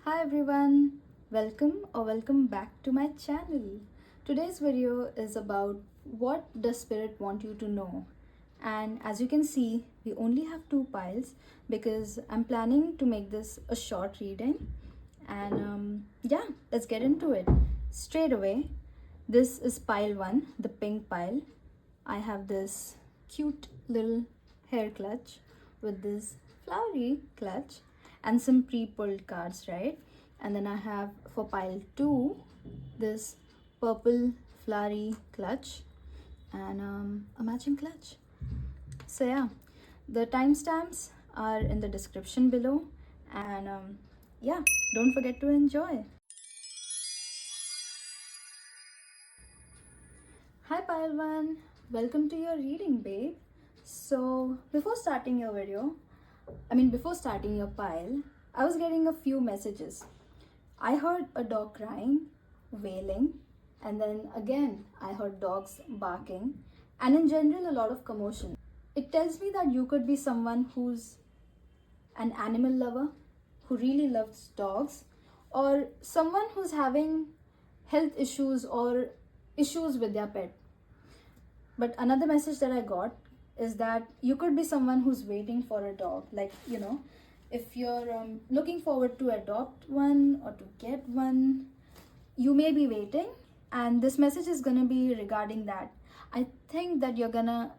Hi everyone, welcome back to my channel. Today's video is about what does spirit want you to know. And as you can see, we only have two piles because I'm planning to make this a short reading. And yeah, let's get into it. Straight away, this is pile 1, the pink pile. I have this cute little hair clutch with this flowery clutch and some pre-pulled cards, right? And then I have for pile 2 this purple flowery clutch and a matching clutch. So yeah, the timestamps are in the description below, and yeah, don't forget to enjoy. Hi pile 1, welcome to your reading, babe. So before starting your pile, I was getting a few messages. I heard a dog crying, wailing, and then again I heard dogs barking, and in general a lot of commotion. It tells me that you could be someone who's an animal lover, who really loves dogs, or someone who's having health issues or issues with their pet. But another message that I got is that you could be someone who's waiting for a dog. Like, if you're looking forward to adopt one or to get one, you may be waiting. And this message is going to be regarding that. I think that you're going to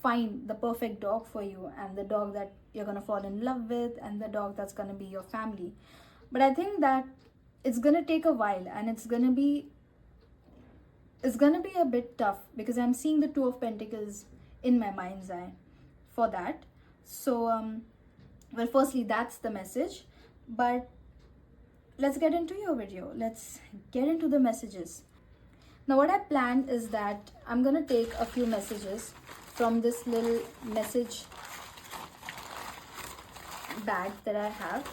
find the perfect dog for you, and the dog that you're going to fall in love with, and the dog that's going to be your family. But I think that it's going to take a while, and it's going to be a bit tough because I'm seeing the Two of Pentacles in my mind's eye for that. So well, firstly, that's the message, but let's get into your video. Let's get into the messages. Now what I planned is that I'm gonna take a few messages from this little message bag that I have,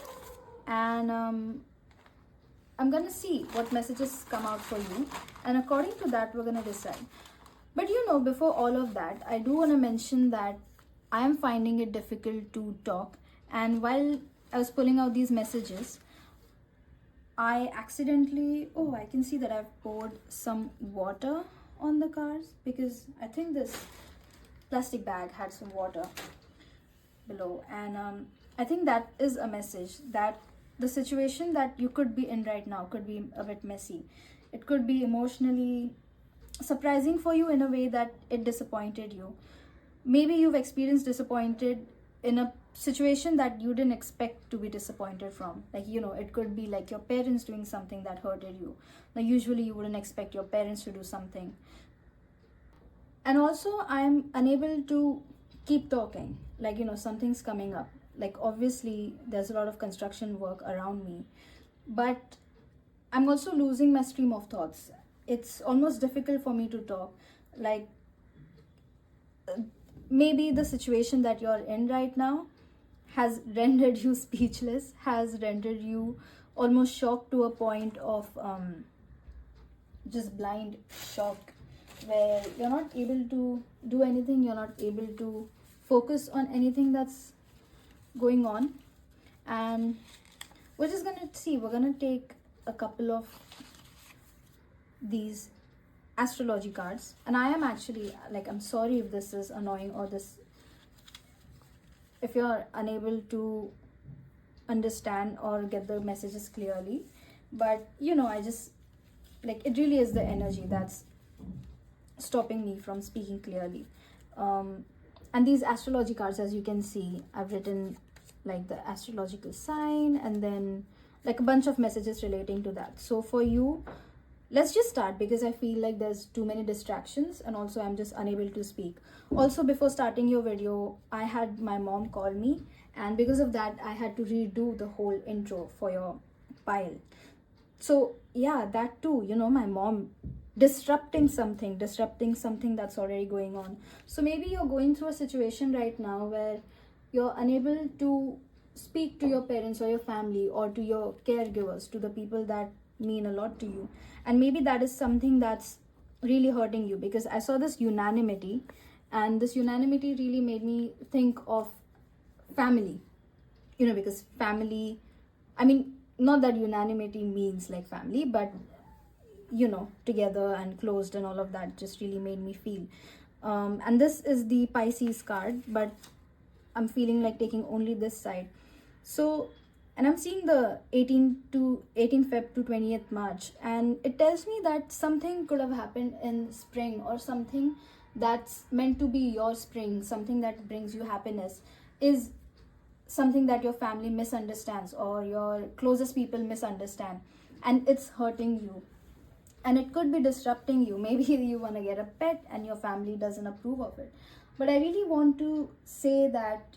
and I'm gonna see what messages come out for you, and according to that we're gonna decide. But before all of that, I do want to mention that I am finding it difficult to talk, and while I was pulling out these messages, I accidentally, I can see that I've poured some water on the cards because I think this plastic bag had some water below, and I think that is a message that the situation that you could be in right now could be a bit messy. It could be emotionally surprising for you in a way that it disappointed you. Maybe you've experienced disappointed in a situation that you didn't expect to be disappointed from. Like, it could be like your parents doing something that hurted you. Now, usually you wouldn't expect your parents to do something. And also, I'm unable to keep talking. Like, something's coming up. Like, obviously, there's a lot of construction work around me. But I'm also losing my stream of thoughts. It's almost difficult for me to talk. Like, maybe the situation that you're in right now has rendered you speechless, has rendered you almost shocked to a point of just blind shock, where you're not able to do anything, you're not able to focus on anything that's going on. And we're just gonna see, we're gonna take a couple of these astrology cards, and I am actually, like, I'm sorry if this is annoying or this, if you're unable to understand or get the messages clearly, but I just, like, it really is the energy that's stopping me from speaking clearly. And these astrology cards, as you can see, I've written like the astrological sign and then like a bunch of messages relating to that. So for you, let's just start because I feel like there's too many distractions, and also I'm just unable to speak. Also, before starting your video, I had my mom call me, and because of that I had to redo the whole intro for your pile. So yeah, that too, my mom disrupting something that's already going on. So maybe you're going through a situation right now where you're unable to speak to your parents or your family or to your caregivers, to the people that mean a lot to you, and maybe that is something that's really hurting you. Because I saw this unanimity, and this unanimity really made me think of family, because family, I mean, not that unanimity means like family, but you know, together and closed and all of that just really made me feel. And this is the Pisces card, but I'm feeling like taking only this side. So, and I'm seeing the 18 Feb to 20th March, and it tells me that something could have happened in spring, or something that's meant to be your spring, something that brings you happiness, is something that your family misunderstands or your closest people misunderstand, and it's hurting you, and it could be disrupting you. Maybe you want to get a pet and your family doesn't approve of it, but I really want to say that,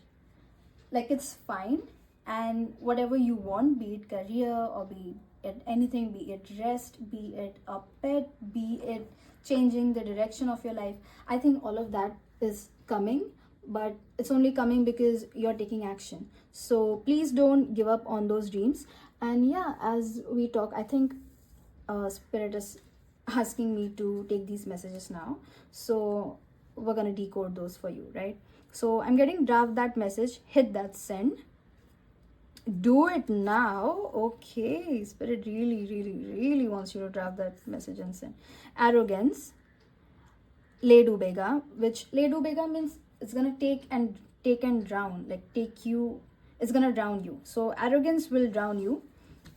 like, it's fine, and whatever you want, be it career or be it anything, be it rest, be it a pet, be it changing the direction of your life, I think all of that is coming, but it's only coming because you're taking action. So please don't give up on those dreams. And yeah, as we talk, I think Spirit is asking me to take these messages now, so we're gonna decode those for you, right? So I'm getting draft that message, hit that send, do it now. Okay, Spirit really wants you to draft that message and send. Arrogance, le dubega, which le dubega means it's gonna take and drown, like take you, it's gonna drown you. So arrogance will drown you.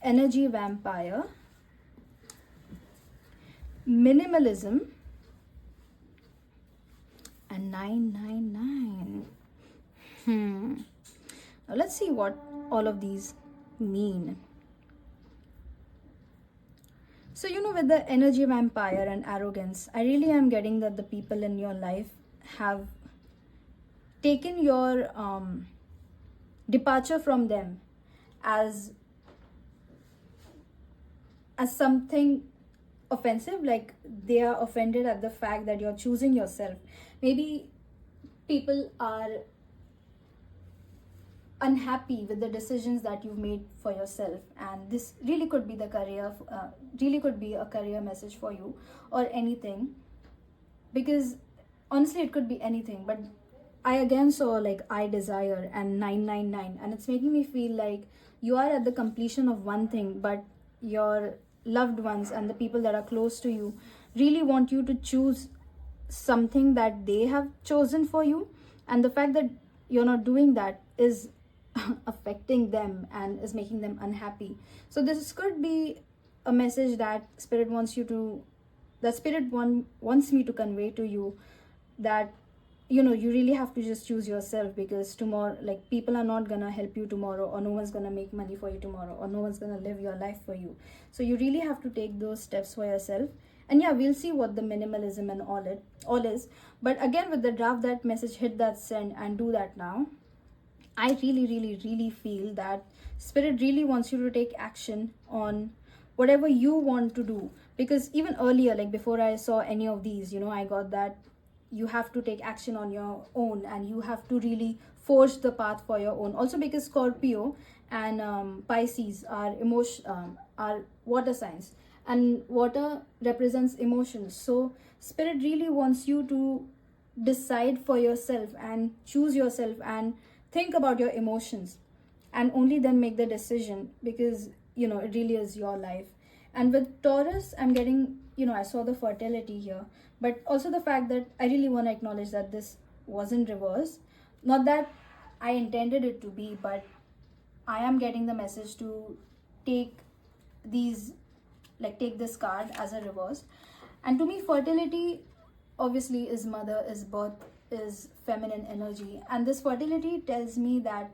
Energy vampire, minimalism, and 999. Now let's see what all of these mean. So, you know, with the energy vampire and arrogance, I really am getting that the people in your life have taken your departure from them as something offensive, like they are offended at the fact that you're choosing yourself. Maybe people are unhappy with the decisions that you've made for yourself, and this really could be the career, really could be a career message for you, or anything, because honestly it could be anything. But I again saw like I desire and 999, and it's making me feel like you are at the completion of one thing, but your loved ones and the people that are close to you really want you to choose something that they have chosen for you, and the fact that you're not doing that is affecting them and is making them unhappy. So this could be a message that Spirit wants me to convey to you, that you know, you really have to just choose yourself, because tomorrow, like, people are not gonna help you tomorrow, or no one's gonna make money for you tomorrow, or no one's gonna live your life for you. So you really have to take those steps for yourself. And yeah, we'll see what the minimalism and all is. But again, with the draft that message, hit that send and do that now. I really feel that Spirit really wants you to take action on whatever you want to do, because even earlier, like before I saw any of these, you know, I got that you have to take action on your own, and you have to really forge the path for your own. Also because Scorpio and Pisces are are water signs, and water represents emotions. So Spirit really wants you to decide for yourself and choose yourself and think about your emotions, and only then make the decision, because you know, it really is your life. And with Taurus, I'm getting, you know, I saw the fertility here, but also the fact that I really want to acknowledge that this wasn't reversed. Not that I intended it to be, but I am getting the message to take these, like, take this card as a reverse. And to me, fertility obviously is mother, is birth, is feminine energy, and this fertility tells me that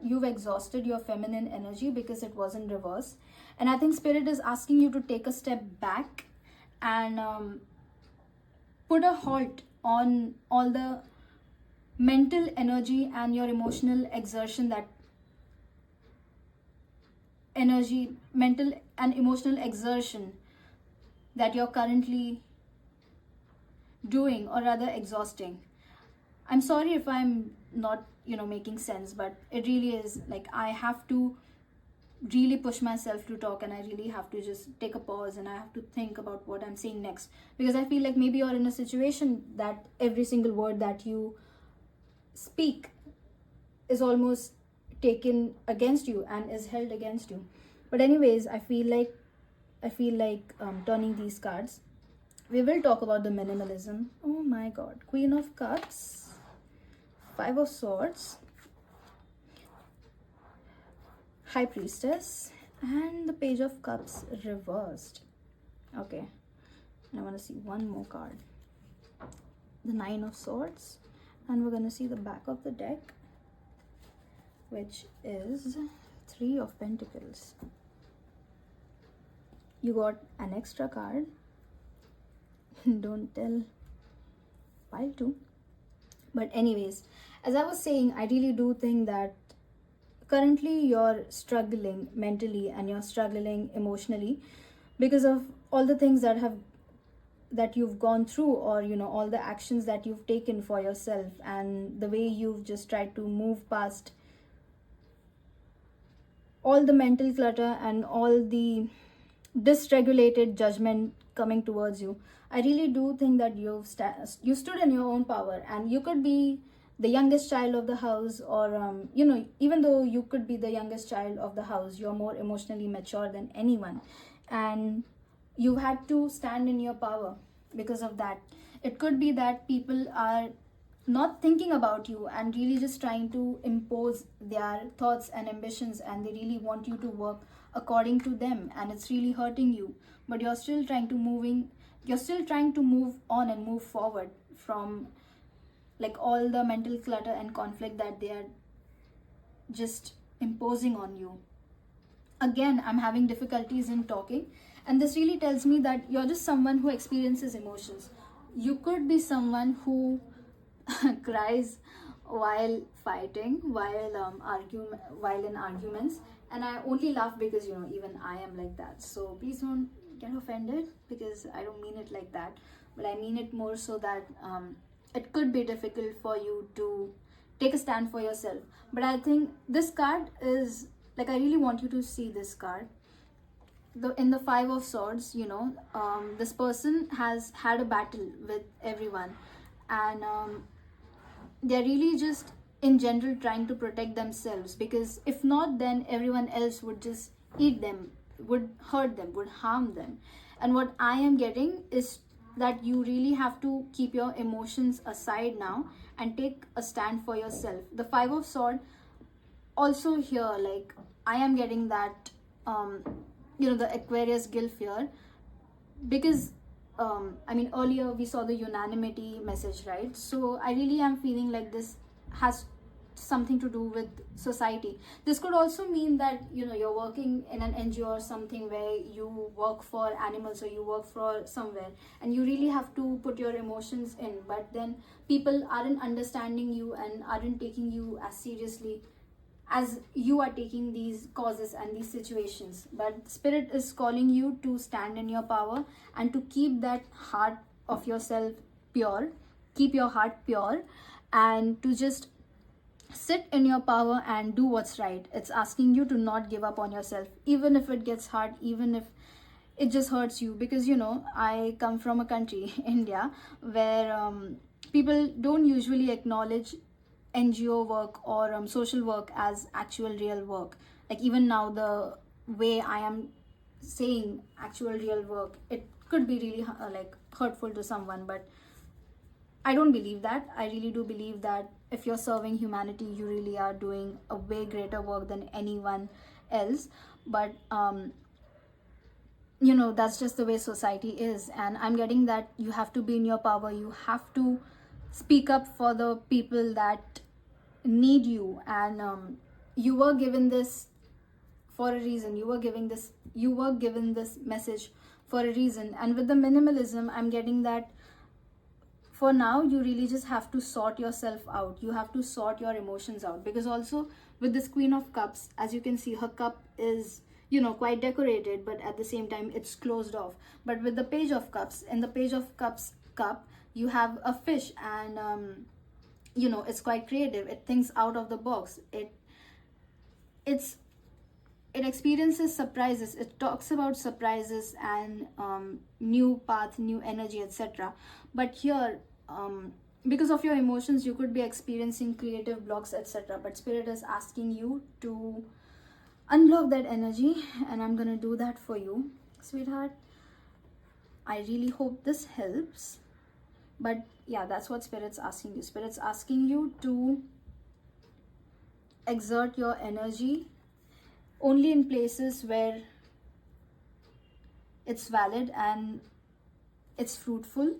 you've exhausted your feminine energy because it wasn't reversed. And I think Spirit is asking you to take a step back and put a halt on all the mental energy and your emotional exertion, mental and emotional exertion that you're currently doing, or rather exhausting. I'm sorry if I'm not, you know, making sense, but it really is like I have to really push myself to talk, and I really have to just take a pause, and I have to think about what I'm saying next, because I feel like maybe you're in a situation that every single word that you speak is almost taken against you and is held against you. But anyways, I feel like turning these cards. We will talk about the minimalism. Oh my god. Queen of Cups, Five of Swords, High Priestess, and the Page of Cups reversed. Okay, I want to see one more card. The Nine of Swords, and we're going to see the back of the deck, which is Three of Pentacles. You got an extra card. Don't tell. Pile 2. But anyways, as I was saying, I really do think that currently you're struggling mentally and you're struggling emotionally because of all the things that you've gone through, or all the actions that you've taken for yourself, and the way you've just tried to move past all the mental clutter and all the dysregulated judgment coming towards you. I really do think that you stood in your own power, and you could be the youngest child of the house, or even though you could be the youngest child of the house, you're more emotionally mature than anyone, and you had to stand in your power because of that. It could be that people are not thinking about you and really just trying to impose their thoughts and ambitions, and they really want you to work according to them, and it's really hurting you, but you're still trying to move on and move forward from like all the mental clutter and conflict that they are just imposing on you. Again, I'm having difficulties in talking, and this really tells me that you're just someone who experiences emotions. You could be someone who cries while fighting, while in arguments, and I only laugh because even I am like that. So please don't get offended, because I don't mean it like that, but I mean it more so that it could be difficult for you to take a stand for yourself. But I think this card is like, I really want you to see this card. In the Five of Swords, this person has had a battle with everyone, and they're really just in general trying to protect themselves, because if not, then everyone else would just eat them, would hurt them, would harm them. And what I am getting is that you really have to keep your emotions aside now and take a stand for yourself. The Five of Swords also here, like, I am getting that the Aquarius guilt here, because earlier we saw the unanimity message, right? So I really am feeling like this has something to do with society. This could also mean that you're working in an NGO or something where you work for animals, or you work for somewhere, and you really have to put your emotions in, but then people aren't understanding you and aren't taking you as seriously as you are taking these causes and these situations. But Spirit is calling you to stand in your power and to keep that heart of yourself pure, keep your heart pure, and to just sit in your power and do what's right. It's asking you to not give up on yourself, even if it gets hard, even if it just hurts you, because I come from a country India, where people don't usually acknowledge NGO work or social work as actual real work. Like, even now, the way I am saying actual real work, it could be really hurtful to someone, but I don't believe that. I really do believe that if you're serving humanity, you really are doing a way greater work than anyone else. But that's just the way society is, and I'm getting that you have to be in your power. You have to speak up for the people that need you, and you were given this for a reason. You were given this message for a reason. And with the minimalism, I'm getting that for now you really just have to sort yourself out. You have to sort your emotions out, because also with this Queen of Cups, as you can see, her cup is quite decorated, but at the same time it's closed off. But with the Page of Cups, in the Page of Cups cup, you have a fish, and it's quite creative. It thinks out of the box. It experiences surprises. It talks about surprises and new path, new energy, etc. But here because of your emotions you could be experiencing creative blocks, etc. But spirit is asking you to unblock that energy, and I'm gonna do that for you, sweetheart. I really hope this helps. But yeah, that's what spirit's asking you. Spirit's asking you to exert your energy only in places where it's valid and it's fruitful,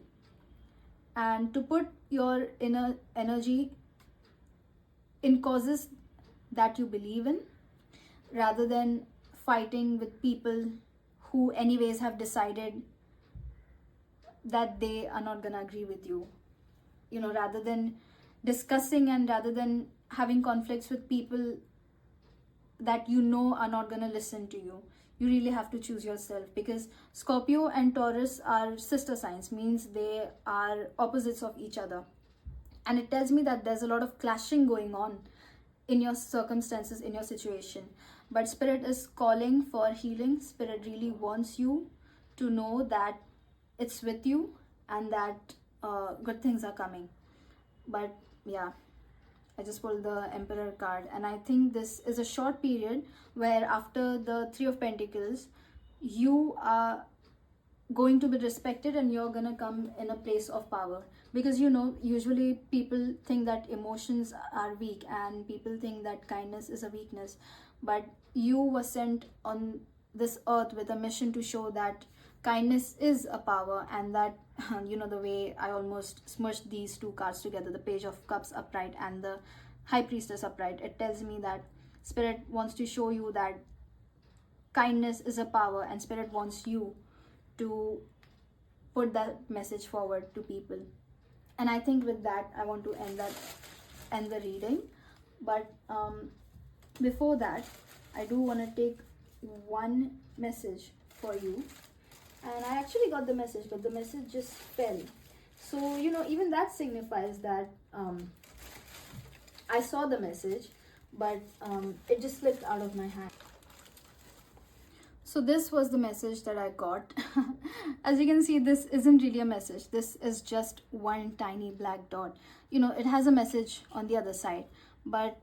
and to put your inner energy in causes that you believe in, rather than fighting with people who anyways have decided that they are not gonna agree with you. You know, rather than discussing and rather than having conflicts with people that you know are not gonna listen to you, you really have to choose yourself, because Scorpio and Taurus are sister signs, means they are opposites of each other. And it tells me that there's a lot of clashing going on in your circumstances, in your situation. But spirit is calling for healing. Spirit really wants you to know that it's with you, and that good things are coming. But yeah, I just pulled the Emperor card, and I think this is a short period where after the Three of Pentacles you are going to be respected, and you're gonna come in a place of power. Because you know, usually people think that emotions are weak, and people think that kindness is a weakness, but you were sent on this earth with a mission to show that kindness is a power. And that you know, the way I almost smushed these two cards together, the Page of Cups upright and the High Priestess upright, it tells me that spirit wants to show you that kindness is a power, and spirit wants you to put that message forward to people. And I think with that I want to end the reading. But before that, I do want to take one message for you. And I actually got the message, but the message just fell. So you know, even that signifies that I saw the message, but it just slipped out of my hand. So this was the message that I got. As you can see, this isn't really a message. This is just one tiny black dot. You know, it has a message on the other side. But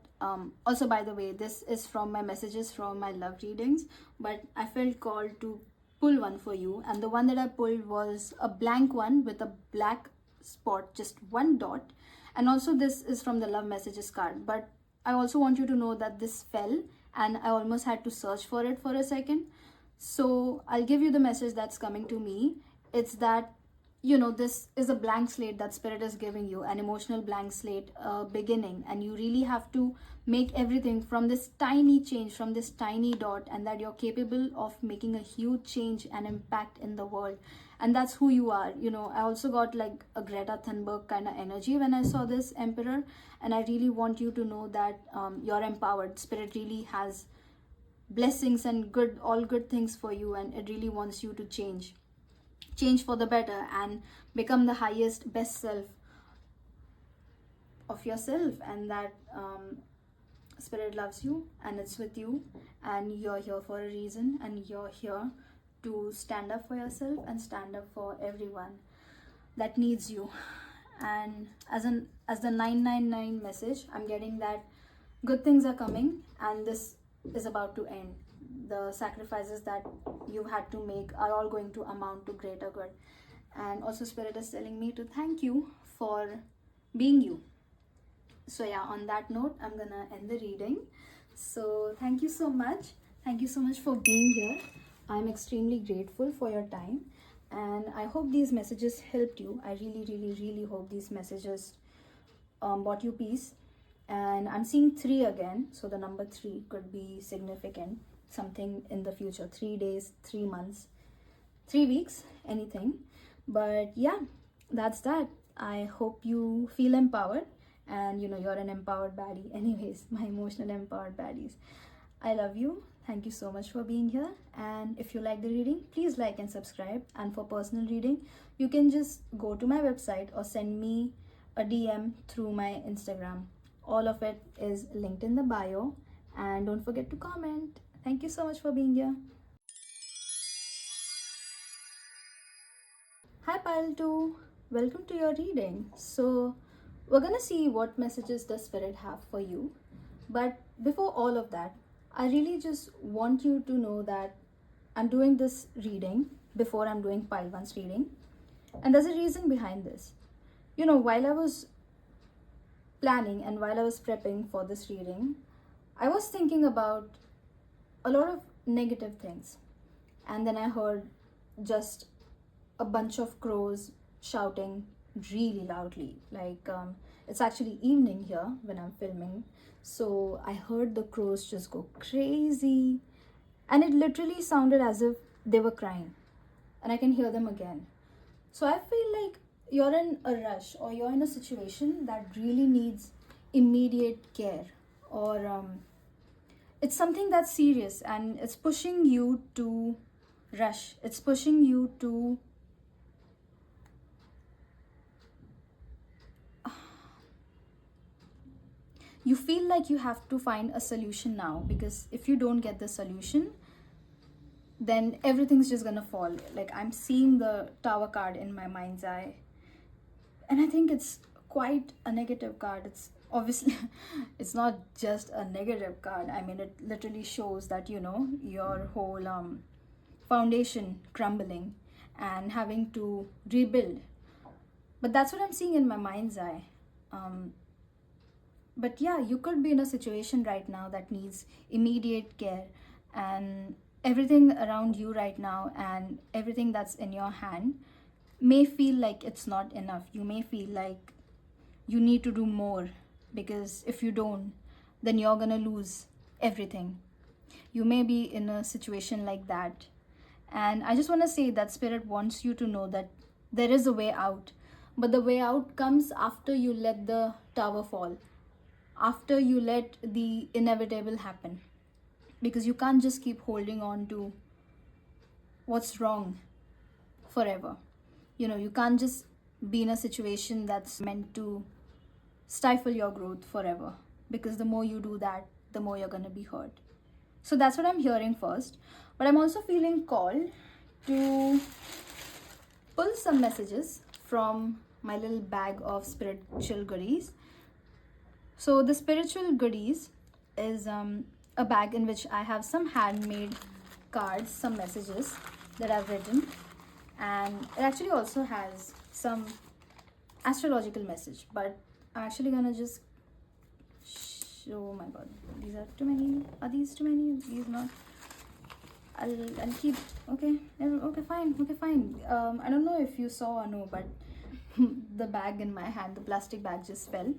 also, by the way, this is from my messages from my love readings. But I felt called to pull one for you. And the one that I pulled was a blank one with a black spot, just one dot. And also this is from the love messages card. But I also want you to know that this fell, and I almost had to search for it for a second. So I'll give you the message that's coming to me. It's that, you know, this is a blank slate that spirit is giving you, an emotional blank slate, beginning. And you really have to make everything from this tiny change, from this tiny dot, and that you're capable of making a huge change and impact in the world. And that's who you are. You know, I also got like a Greta Thunberg kind of energy when I saw this Emperor. And I really want you to know that you're empowered. Spirit really has blessings and all good things for you, and it really wants you to change for the better and become the highest best self of yourself. And that spirit loves you, and it's with you, and you're here for a reason, and you're here to stand up for yourself and stand up for everyone that needs you. And as the 999 message, I'm getting that good things are coming, and this is about to end. The sacrifices that you've had to make are all going to amount to greater good. And also spirit is telling me to thank you for being you. So yeah, on that note, I'm gonna end the reading. So thank you so much. Thank you so much for being here. I'm extremely grateful for your time, and I hope these messages helped you. I really hope these messages brought you peace. And I'm seeing 3 again, so the number 3 could be significant, something in the future. 3 days, 3 months, 3 weeks, anything. But yeah, that's that. I hope you feel empowered, and you know, you're an empowered baddie. Anyways, my emotional empowered baddies, I love you. Thank you so much for being here. And if you like the reading, please like and subscribe. And for personal reading, you can just go to my website or send me a DM through my Instagram. All of it is linked in the bio. And don't forget to comment. Thank you so much for being here. Hi Pile 2. Welcome to your reading. So We're gonna see what messages the spirit have for you. But before all of that, I really just want you to know that I'm doing this reading before I'm doing pile one's reading. And there's a reason behind this. You know, while I was planning and while I was prepping for this reading, I was thinking about a lot of negative things. And then I heard just a bunch of crows shouting really loudly. Like, it's actually evening here when I'm filming. So I heard the crows just go crazy. And it literally sounded as if they were crying. And I can hear them again. So I feel like you're in a rush or you're in a situation that really needs immediate care, or it's something that's serious and it's pushing you to rush. It's pushing you to you feel like you have to find a solution now, because if you don't get the solution, then everything's just gonna fall. Like, I'm seeing the Tower card in my mind's eye, and I think it's quite a negative card. It's obviously it's not just a negative card. I mean, it literally shows that, you know, your whole foundation crumbling and having to rebuild. But that's what I'm seeing in my mind's eye. But yeah, you could be in a situation right now that needs immediate care, and everything around you right now and everything that's in your hand may feel like it's not enough. You may feel like you need to do more, because if you don't, then you're gonna lose everything. You may be in a situation like that. And I just want to say that Spirit wants you to know that there is a way out. But the way out comes after you let the tower fall, after you let the inevitable happen. Because you can't just keep holding on to what's wrong forever. You know, you can't just be in a situation that's meant to stifle your growth forever. Because the more you do that, the more you're going to be hurt. So that's what I'm hearing first. But I'm also feeling called to pull some messages from my little bag of spiritual goodies. So the spiritual goodies is a bag in which I have some handmade cards, some messages that I've written. And it actually also has some astrological message. But I'm actually gonna just oh my god, these are too many. Are these too many? These not. I'll keep. Okay, fine. I don't know if you saw or no, but the bag in my hand, the plastic bag, just fell.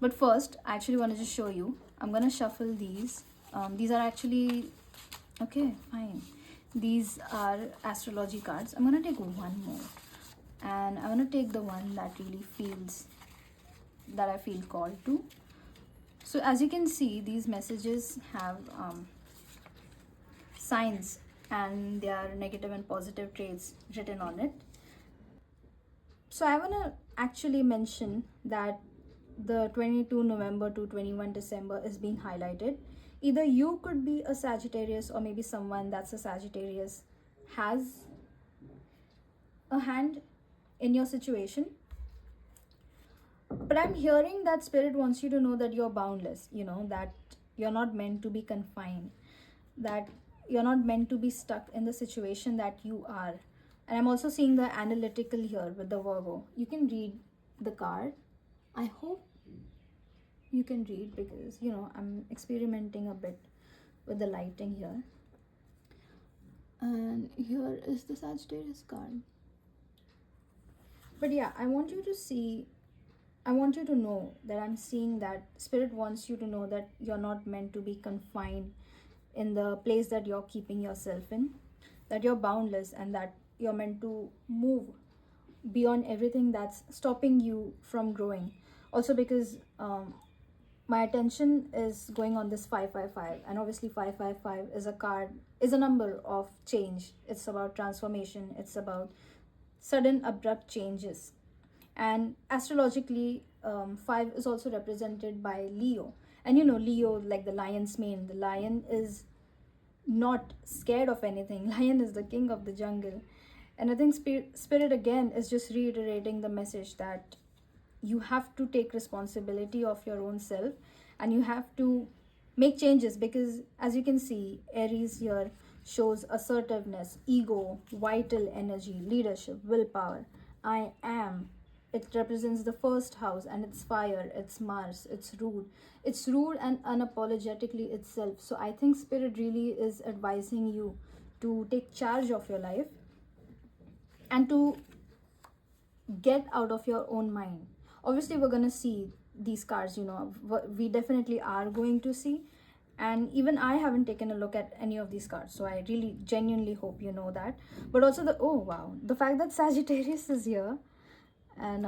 But first, I actually want to just show you. I'm gonna shuffle these. These are actually okay. Fine. These are astrology cards. I'm gonna take one more, and I'm gonna take the one that really feels that I feel called to. So as you can see, these messages have signs and their negative and positive traits written on it. So I want to actually mention that the 22 November to 21 December is being highlighted. Either you could be a Sagittarius, or maybe someone that's a Sagittarius has a hand in your situation. But I'm hearing that Spirit wants you to know that you're boundless, you know, that you're not meant to be confined, that you're not meant to be stuck in the situation that you are. And I'm also seeing the analytical here with the Virgo. You can read the card. I hope you can read, because, you know, I'm experimenting a bit with the lighting here. And here is the Sagittarius card. But yeah, I want you to know that I'm seeing that Spirit wants you to know that you're not meant to be confined in the place that you're keeping yourself in, that you're boundless, and that you're meant to move beyond everything that's stopping you from growing. Also, because my attention is going on this 555, and obviously 555 is a number of change. It's about transformation. It's about sudden abrupt changes. And astrologically, 5 is also represented by Leo. And you know, Leo, like the lion's mane, the lion is not scared of anything. Lion is the king of the jungle. And I think Spirit again is just reiterating the message that you have to take responsibility of your own self, and you have to make changes, because as you can see, Aries here shows assertiveness, ego, vital energy, leadership, willpower. I am, it represents the first house, and it's fire, it's Mars, it's rude and unapologetically itself. So I think Spirit really is advising you to take charge of your life and to get out of your own mind. Obviously we're going to see these cards, we definitely are going to see, and even I haven't taken a look at any of these cards, so I really genuinely hope you know that. But also oh wow, the fact that Sagittarius is here, and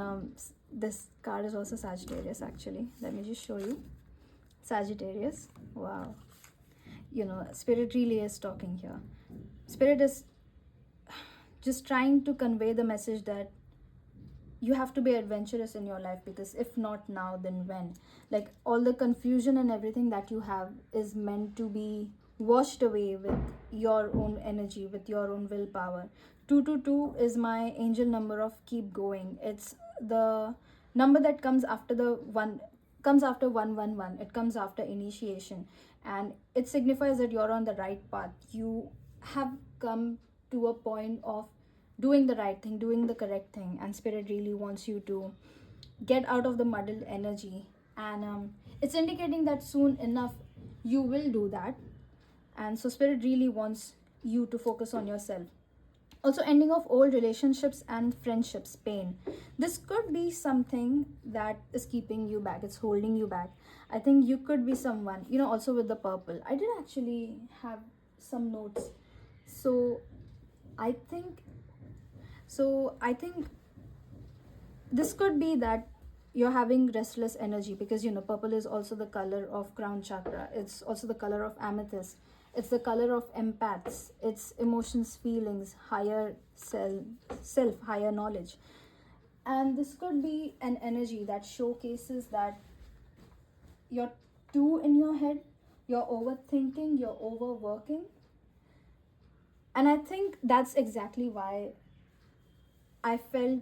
this card is also Sagittarius. Actually, let me just show you. Sagittarius, wow. Spirit really is talking here. Spirit is just trying to convey the message that you have to be adventurous in your life, because if not now, then when? Like, all the confusion and everything that you have is meant to be washed away with your own energy, with your own willpower. 222 is my angel number of keep going. It's the number that comes after the one, comes after 111. It comes after initiation, and it signifies that you're on the right path. You have come to a point of doing the right thing, doing the correct thing, and Spirit really wants you to get out of the muddled energy, and it's indicating that soon enough you will do that. And so Spirit really wants you to focus on yourself. Also, ending of old relationships and friendships, pain. This could be something that is keeping you back, it's holding you back. I think you could be someone, also with the purple, I did actually have some notes. So I think this could be that you're having restless energy, because purple is also the color of crown chakra, it's also the color of amethyst, it's the color of empaths, it's emotions, feelings, higher self, higher knowledge. And this could be an energy that showcases that you're too in your head, you're overthinking, you're overworking. And I think that's exactly why I felt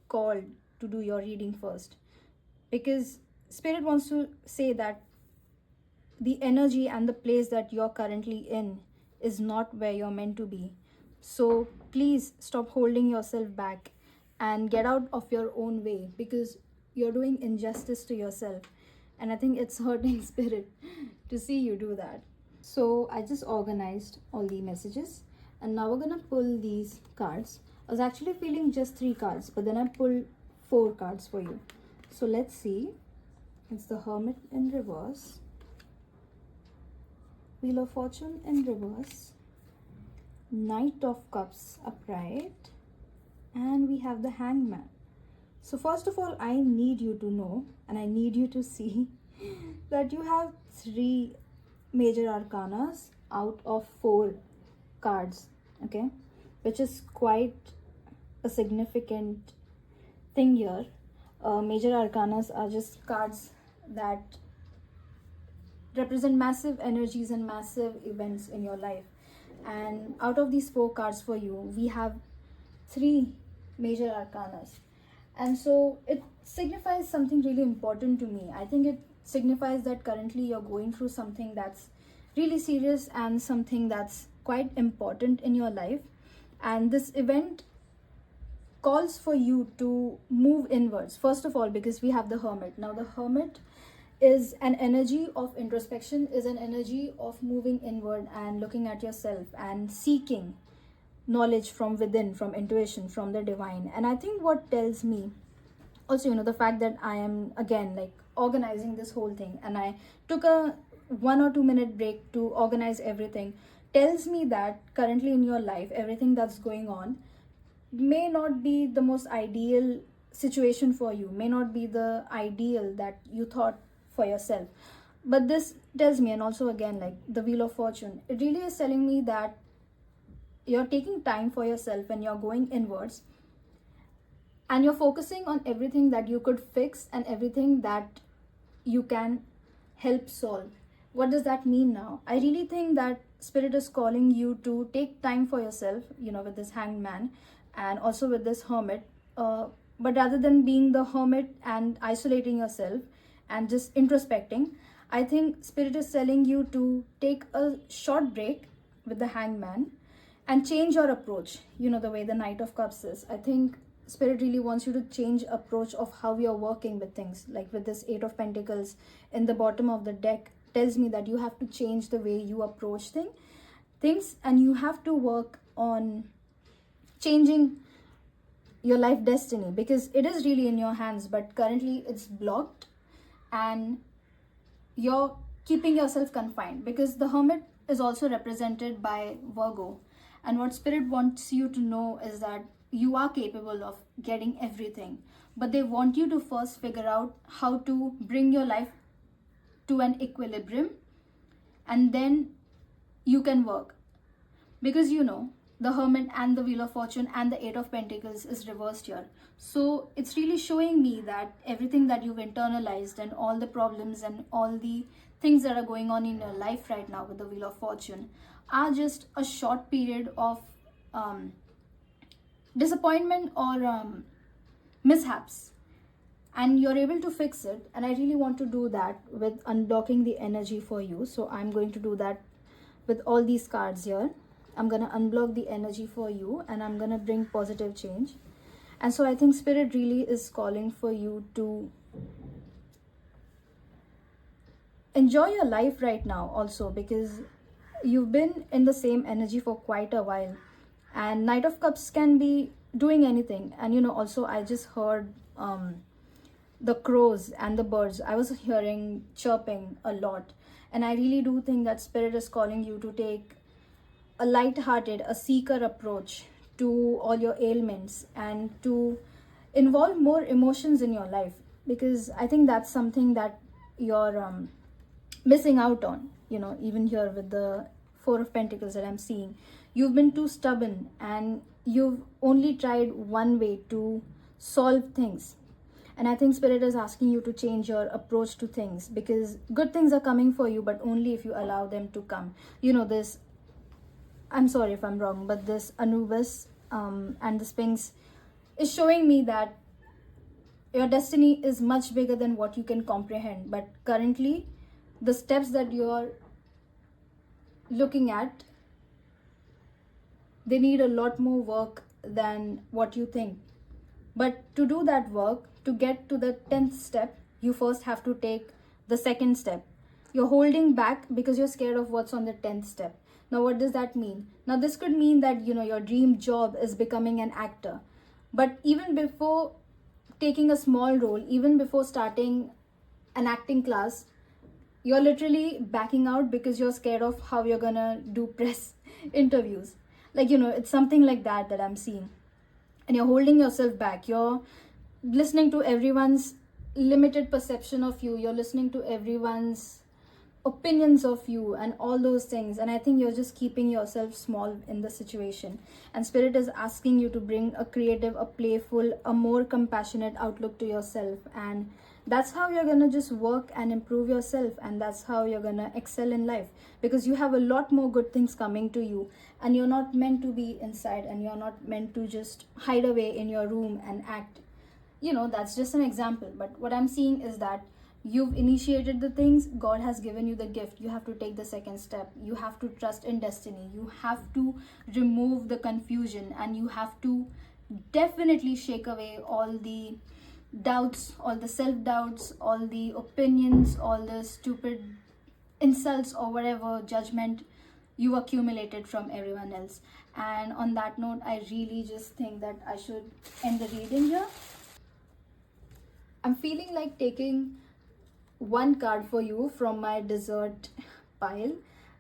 called to do your reading first, because Spirit wants to say that the energy and the place that you're currently in is not where you're meant to be. So please stop holding yourself back and get out of your own way, because you're doing injustice to yourself, and I think it's hurting Spirit to see you do that. So I just organized all the messages, and now we're gonna pull these cards. I was actually feeling just 3 cards, but then I pulled 4 cards for you. So let's see. It's the Hermit in reverse, Wheel of Fortune in reverse, Knight of Cups upright, and we have the Hangman. So first of all, I need you to know, and I need you to see that you have 3 major arcanas out of 4 cards, okay, which is quite a significant thing here. Major arcanas are just cards that represent massive energies and massive events in your life, and out of these 4 cards for you, we have 3 major arcanas. And so it signifies something really important to me. I think it signifies that currently you're going through something that's really serious and something that's quite important in your life, and this event calls for you to move inwards. First of all, because we have the Hermit. Now the Hermit is an energy of introspection, is an energy of moving inward and looking at yourself and seeking knowledge from within, from intuition, from the divine. And I think what tells me also, the fact that I am again like organizing this whole thing, and I took a 1 or 2 minute break to organize everything, tells me that currently in your life, everything that's going on may not be the most ideal situation for you, may not be the ideal that you thought for yourself. But this tells me, and also again like the Wheel of Fortune, it really is telling me that you're taking time for yourself and you're going inwards, and you're focusing on everything that you could fix and everything that you can help solve. What does that mean now? I really think that Spirit is calling you to take time for yourself, with this Hangman and also with this Hermit. But rather than being the hermit and isolating yourself and just introspecting, I think Spirit is telling you to take a short break with the Hangman and change your approach. You know, the way the Knight of Cups is. I think Spirit really wants you to change approach of how you're working with things. Like with this Eight of Pentacles in the bottom of the deck tells me that you have to change the way you approach things, and you have to work on changing your life destiny, because it is really in your hands, but currently it's blocked and you're keeping yourself confined, because the Hermit is also represented by Virgo. And what Spirit wants you to know is that you are capable of getting everything, but they want you to first figure out how to bring your life to an equilibrium, and then you can work. Because you know, the Hermit and the Wheel of Fortune and the Eight of Pentacles is reversed here. So it's really showing me that everything that you've internalized and all the problems and all the things that are going on in your life right now with the Wheel of Fortune are just a short period of disappointment or mishaps, and you're able to fix it. And I really want to do that with unblocking the energy for you. So I'm going to do that with all these cards here. I'm going to unblock the energy for you, and I'm going to bring positive change. And so I think Spirit really is calling for you to enjoy your life right now also, because you've been in the same energy for quite a while. And Knight of Cups can be doing anything. And you know, also I just heard the crows and the birds. I was hearing chirping a lot. And I really do think that Spirit is calling you to take a light-hearted, a seeker approach to all your ailments, and to involve more emotions in your life, because I think that's something that you're missing out on. You know, even here with the Four of Pentacles that I'm seeing, you've been too stubborn and you've only tried one way to solve things. And I think Spirit is asking you to change your approach to things, because good things are coming for you, but only if you allow them to come. You know, this, I'm sorry if I'm wrong, but this Anubis and the Sphinx is showing me that your destiny is much bigger than what you can comprehend. But currently, the steps that you're looking at, they need a lot more work than what you think. But to do that work, to get to the 10th step, you first have to take the second step. You're holding back because you're scared of what's on the 10th step. Now, what does that mean? Now, this could mean that, you know, your dream job is becoming an actor. But even before taking a small role, even before starting an acting class, you're literally backing out because you're scared of how you're gonna do press interviews. Like, you know, it's something like that I'm seeing. And you're holding yourself back. You're listening to everyone's limited perception of you. You're listening to everyone's opinions of you and all those things. And I think you're just keeping yourself small in the situation. And Spirit is asking you to bring a creative, a playful, a more compassionate outlook to yourself. And that's how you're gonna just work and improve yourself, and that's how you're gonna excel in life, because you have a lot more good things coming to you, and you're not meant to be inside, and you're not meant to just hide away in your room and act. You know, that's just an example. But what I'm seeing is that you've initiated the things. God has given you the gift. You have to take the second step. You have to trust in destiny. You have to remove the confusion, and you have to definitely shake away all the doubts, all the self-doubts, all the opinions, all the stupid insults or whatever judgment you accumulated from everyone else. And on that note, I really just think that I should end the reading here. I'm feeling like taking one card for you from my dessert pile.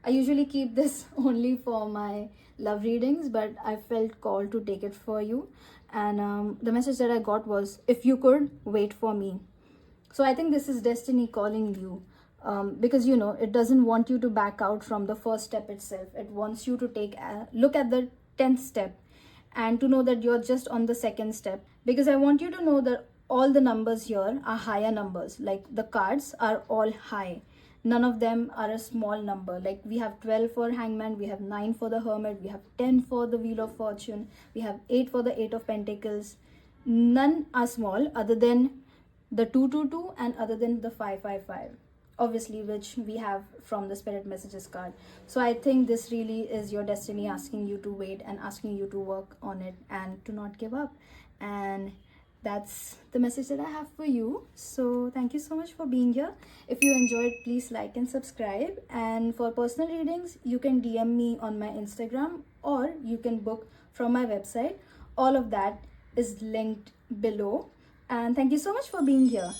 I usually keep this only for my love readings, but I felt called to take it for you. And the message that I got was, if you could, wait for me. So I think this is destiny calling you, because, you know, it doesn't want you to back out from the first step itself. It wants you to take a look at the 10th step and to know that you're just on the second step, because I want you to know that all the numbers here are higher numbers. Like, the cards are all high. None of them are a small number. Like, we have 12 for Hangman, we have 9 for the Hermit, we have 10 for the Wheel of Fortune, we have 8 for the Eight of Pentacles. None are small other than the 222 and other than the 555, obviously, which we have from the spirit messages card. So I think this really is your destiny asking you to wait and asking you to work on it and to not give up. And that's the message that I have for you. So thank you so much for being here. If you enjoyed, please like and subscribe. And for personal readings, you can DM me on my Instagram, or you can book from my website. All of that is linked below. And thank you so much for being here.